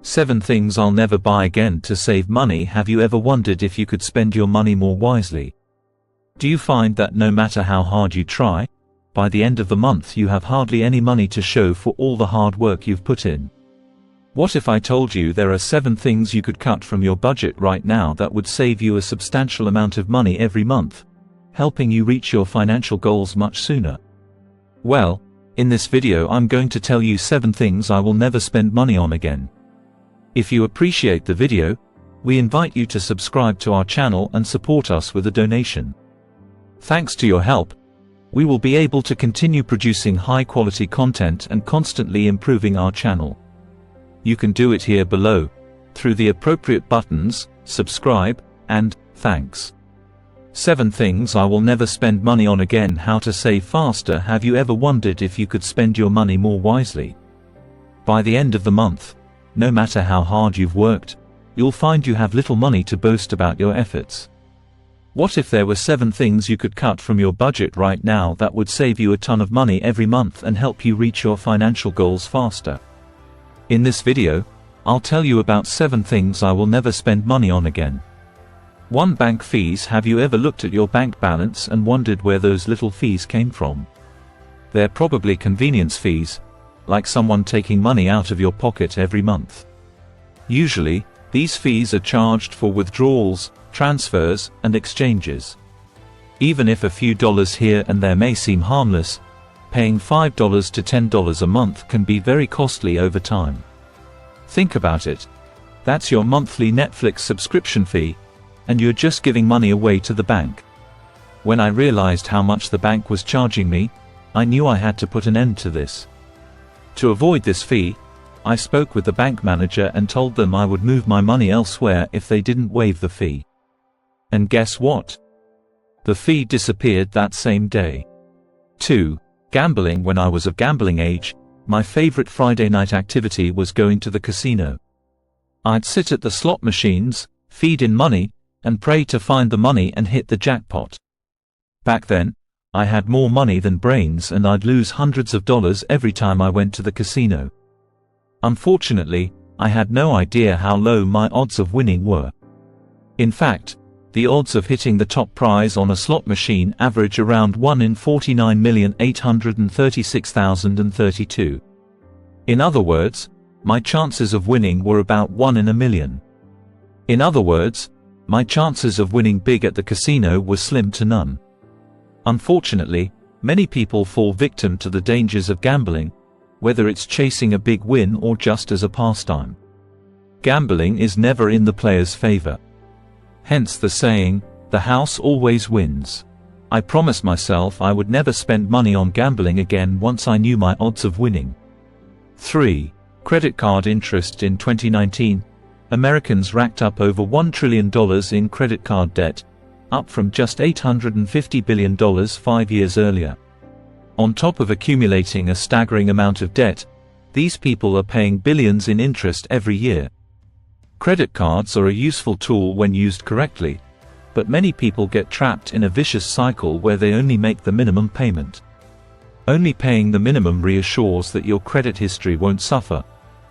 7 things I'll never buy again to save money. Have you ever wondered if you could spend your money more wisely? Do you find that no matter how hard you try, by the end of the month you have hardly any money to show for all the hard work you've put in? What if I told you there are 7 things you could cut from your budget right now that would save you a substantial amount of money every month, helping you reach your financial goals much sooner? Well, in this video I'm going to tell you 7 things I will never spend money on again. If you appreciate the video, we invite you to subscribe to our channel and support us with a donation. Thanks to your help, we will be able to continue producing high-quality content and constantly improving our channel. You can do it here below, through the appropriate buttons, subscribe, and thanks. 7 things I will never spend money on again. How to save faster. Have you ever wondered if you could spend your money more wisely? By the end of the month, no matter how hard you've worked, you'll find you have little money to boast about your efforts. What if there were 7 things you could cut from your budget right now that would save you a ton of money every month and help you reach your financial goals faster? In this video, I'll tell you about 7 things I will never spend money on again. 1. Bank fees. Have you ever looked at your bank balance and wondered where those little fees came from? They're probably convenience fees, like someone taking money out of your pocket every month. Usually, these fees are charged for withdrawals, transfers, and exchanges. Even if a few dollars here and there may seem harmless, paying $5 to $10 a month can be very costly over time. Think about it. That's your monthly Netflix subscription fee, and you're just giving money away to the bank. When I realized how much the bank was charging me, I knew I had to put an end to this. To avoid this fee, I spoke with the bank manager and told them I would move my money elsewhere if they didn't waive the fee. And guess what? The fee disappeared that same day. 2. Gambling. When I was of gambling age, my favorite Friday night activity was going to the casino. I'd sit at the slot machines, feed in money, and pray to find the money and hit the jackpot. Back then, I had more money than brains and I'd lose hundreds of dollars every time I went to the casino. Unfortunately, I had no idea how low my odds of winning were. In fact, the odds of hitting the top prize on a slot machine average around 1 in 49,836,032. In other words, my chances of winning were about 1 in a million. In other words, my chances of winning big at the casino were slim to none. Unfortunately, many people fall victim to the dangers of gambling, whether it's chasing a big win or just as a pastime. Gambling is never in the player's favor. Hence the saying, the house always wins. I promised myself I would never spend money on gambling again once I knew my odds of winning. 3. Credit card interest. In 2019, Americans racked up over $1 trillion in credit card debt, up from just $850 billion 5 years earlier. On top of accumulating a staggering amount of debt, these people are paying billions in interest every year. Credit cards are a useful tool when used correctly, but many people get trapped in a vicious cycle where they only make the minimum payment. Only paying the minimum reassures that your credit history won't suffer,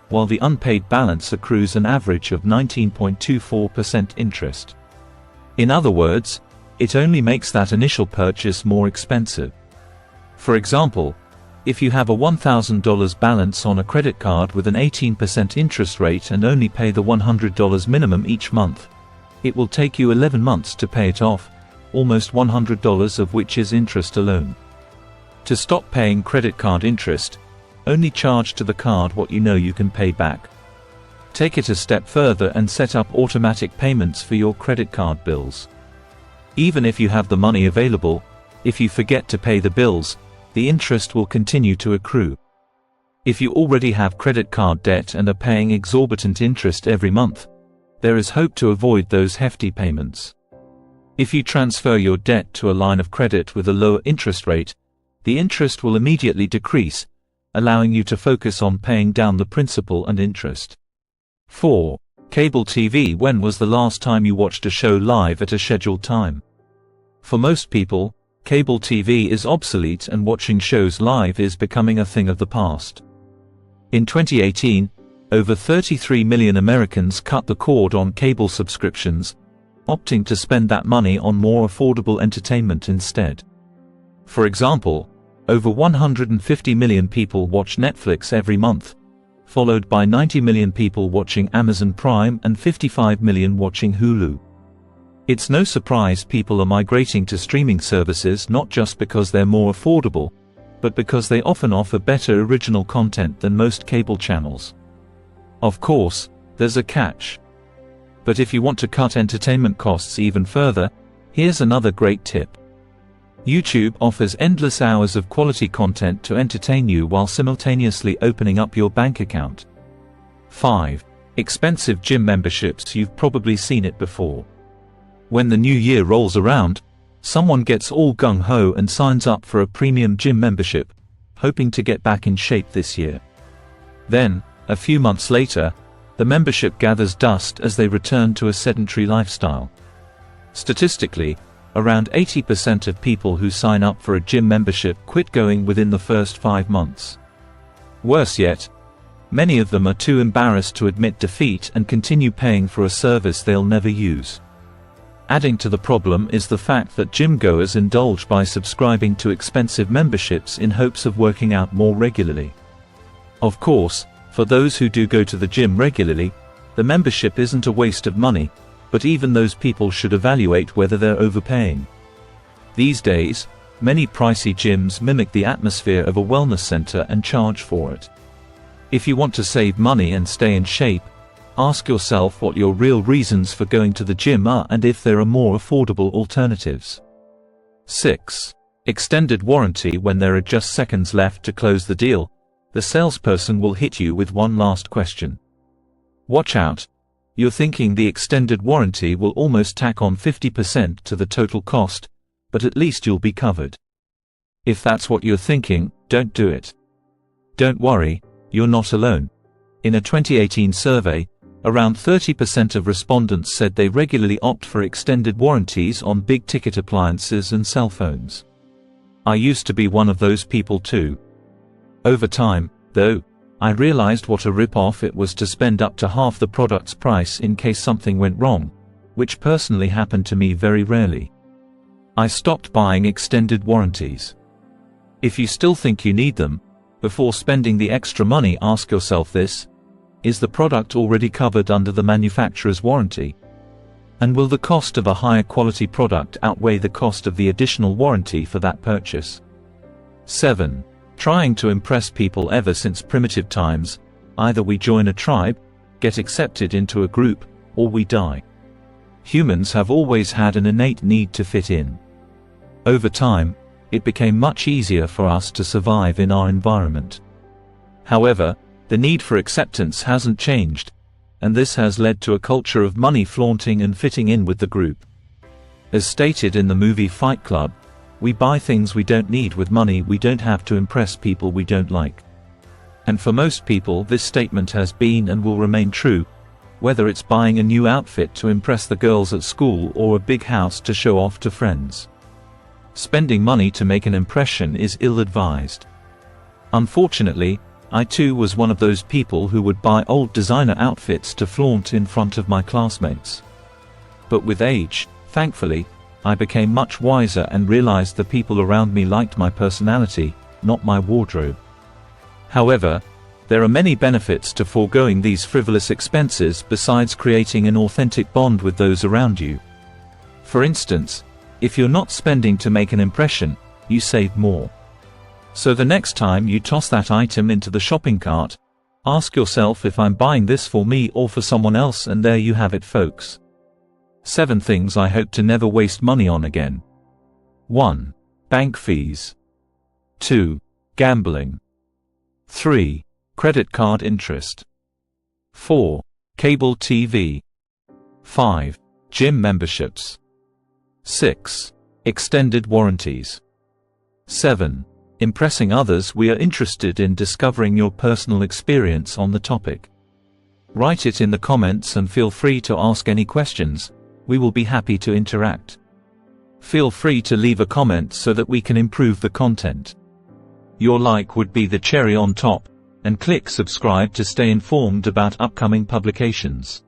while the unpaid balance accrues an average of 19.24% interest. In other words, it only makes that initial purchase more expensive. For example, if you have a $1,000 balance on a credit card with an 18% interest rate and only pay the $100 minimum each month, it will take you 11 months to pay it off, almost $100 of which is interest alone. To stop paying credit card interest, only charge to the card what you know you can pay back. Take it a step further and set up automatic payments for your credit card bills. Even if you have the money available, if you forget to pay the bills, the interest will continue to accrue. If you already have credit card debt and are paying exorbitant interest every month, there is hope to avoid those hefty payments. If you transfer your debt to a line of credit with a lower interest rate, the interest will immediately decrease, allowing you to focus on paying down the principal and interest. 4. Cable TV. When was the last time you watched a show live at a scheduled time? For most people, cable TV is obsolete and watching shows live is becoming a thing of the past. In 2018, over 33 million Americans cut the cord on cable subscriptions, opting to spend that money on more affordable entertainment instead. For example, over 150 million people watch Netflix every month, followed by 90 million people watching Amazon Prime and 55 million watching Hulu. It's no surprise people are migrating to streaming services not just because they're more affordable, but because they often offer better original content than most cable channels. Of course, there's a catch. But if you want to cut entertainment costs even further, here's another great tip. YouTube offers endless hours of quality content to entertain you while simultaneously opening up your bank account. 5. Expensive gym memberships. You've probably seen it before. When the new year rolls around, someone gets all gung-ho and signs up for a premium gym membership, hoping to get back in shape this year. Then, a few months later, the membership gathers dust as they return to a sedentary lifestyle. Statistically, around 80% of people who sign up for a gym membership quit going within the first 5 months. Worse yet, many of them are too embarrassed to admit defeat and continue paying for a service they'll never use. Adding to the problem is the fact that gym-goers indulge by subscribing to expensive memberships in hopes of working out more regularly. Of course, for those who do go to the gym regularly, the membership isn't a waste of money, but even those people should evaluate whether they're overpaying. These days, many pricey gyms mimic the atmosphere of a wellness center and charge for it. If you want to save money and stay in shape, ask yourself what your real reasons for going to the gym are and if there are more affordable alternatives. 6. Extended warranty. When there are just seconds left to close the deal, the salesperson will hit you with one last question. Watch out. You're thinking the extended warranty will almost tack on 50% to the total cost, but at least you'll be covered. If that's what you're thinking, don't do it. Don't worry, you're not alone. In a 2018 survey, around 30% of respondents said they regularly opt for extended warranties on big-ticket appliances and cell phones. I used to be one of those people too. Over time, though, I realized what a rip-off it was to spend up to half the product's price in case something went wrong, which personally happened to me very rarely. I stopped buying extended warranties. If you still think you need them, before spending the extra money, ask yourself this: is the product already covered under the manufacturer's warranty? And will the cost of a higher quality product outweigh the cost of the additional warranty for that purchase? 7. Trying to impress people. Ever since primitive times, either we join a tribe, get accepted into a group, or we die. Humans have always had an innate need to fit in. Over time, it became much easier for us to survive in our environment. However, the need for acceptance hasn't changed, and this has led to a culture of money flaunting and fitting in with the group. As stated in the movie Fight Club, we buy things we don't need with money we don't have to impress people we don't like. And for most people, this statement has been and will remain true, whether it's buying a new outfit to impress the girls at school or a big house to show off to friends. Spending money to make an impression is ill-advised. Unfortunately, I too was one of those people who would buy old designer outfits to flaunt in front of my classmates. But with age, thankfully, I became much wiser and realized the people around me liked my personality, not my wardrobe. However, there are many benefits to foregoing these frivolous expenses besides creating an authentic bond with those around you. For instance, if you're not spending to make an impression, you save more. So the next time you toss that item into the shopping cart, ask yourself if I'm buying this for me or for someone else, and there you have it, folks. 7 things I hope to never waste money on again. 1. Bank fees. 2. Gambling. 3. Credit card interest. 4. Cable TV. 5. Gym memberships. 6. Extended warranties. 7. Impressing others. We are interested in discovering your personal experience on the topic. Write it in the comments and feel free to ask any questions. We will be happy to interact. Feel free to leave a comment so that we can improve the content. Your like would be the cherry on top, and click subscribe to stay informed about upcoming publications.